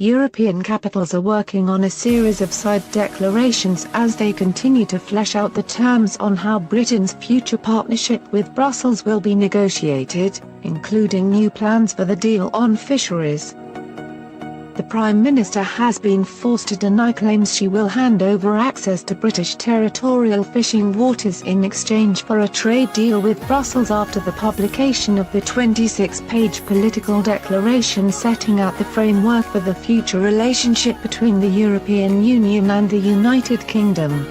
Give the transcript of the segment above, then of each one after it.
European capitals are working on a series of side declarations as they continue to flesh out the terms on how Britain's future partnership with Brussels will be negotiated, including new plans for the deal on fisheries. The Prime Minister has been forced to deny claims she will hand over access to British territorial fishing waters in exchange for a trade deal with Brussels after the publication of the 26-page political declaration setting out the framework for the future relationship between the European Union and the United Kingdom.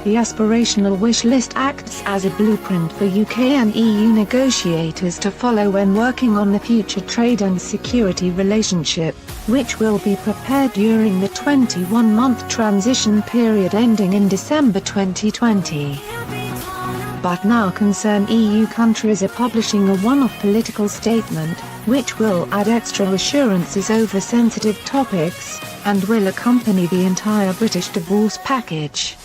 The aspirational wish list acts as a blueprint for UK and EU negotiators to follow when working on the future trade and security relationship, which will be prepared during the 21-month transition period ending in December 2020. But now concerned EU countries are publishing a one-off political statement, which will add extra assurances over sensitive topics, and will accompany the entire British divorce package.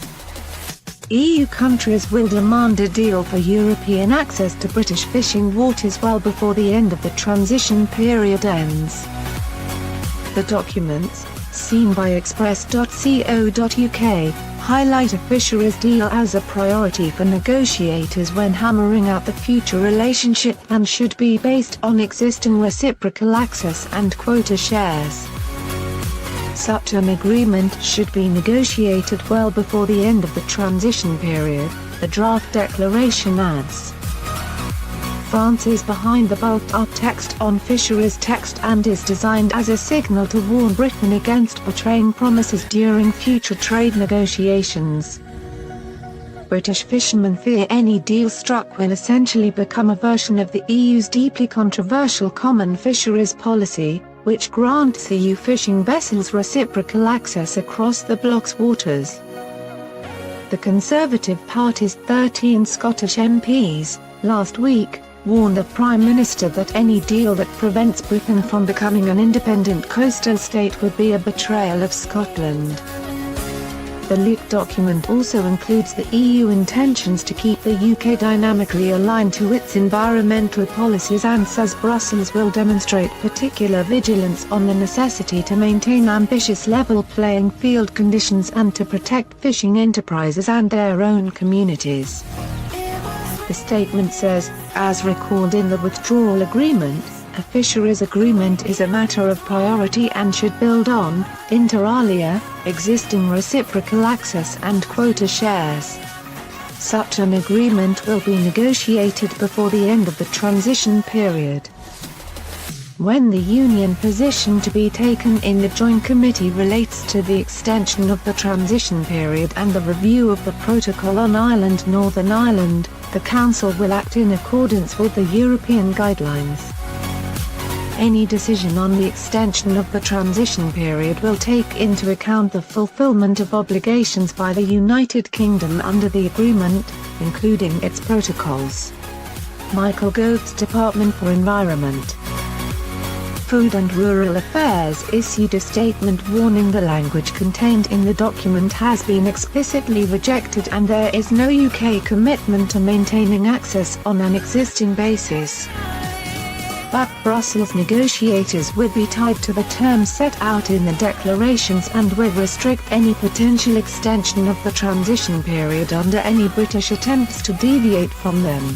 EU countries will demand a deal for European access to British fishing waters well before the end of the transition period ends. The documents, seen by express.co.uk, highlight a fisheries deal as a priority for negotiators when hammering out the future relationship and should be based on existing reciprocal access and quota shares. Such an agreement should be negotiated well before the end of the transition period, the draft declaration adds. France is behind the bulked-up text on fisheries text and is designed as a signal to warn Britain against betraying promises during future trade negotiations. British fishermen fear any deal struck will essentially become a version of the EU's deeply controversial Common Fisheries Policy, which grants EU fishing vessels reciprocal access across the bloc's waters. The Conservative Party's 13 Scottish MPs, last week, warned the Prime Minister that any deal that prevents Britain from becoming an independent coastal state would be a betrayal of Scotland. The leaked document also includes the EU intentions to keep the UK dynamically aligned to its environmental policies and says Brussels will demonstrate particular vigilance on the necessity to maintain ambitious level playing field conditions and to protect fishing enterprises and their own communities. The statement says, as recalled in the withdrawal agreement, a fisheries agreement is a matter of priority and should build on, inter alia, existing reciprocal access and quota shares. Such an agreement will be negotiated before the end of the transition period. When the Union position to be taken in the Joint Committee relates to the extension of the transition period and the review of the Protocol on Ireland, Northern Ireland, the Council will act in accordance with the European guidelines. Any decision on the extension of the transition period will take into account the fulfillment of obligations by the United Kingdom under the agreement, including its protocols. Michael Gove's Department for Environment, Food and Rural Affairs issued a statement warning the language contained in the document has been explicitly rejected and there is no UK commitment to maintaining access on an existing basis. But Brussels negotiators will be tied to the terms set out in the declarations and will restrict any potential extension of the transition period under any British attempts to deviate from them.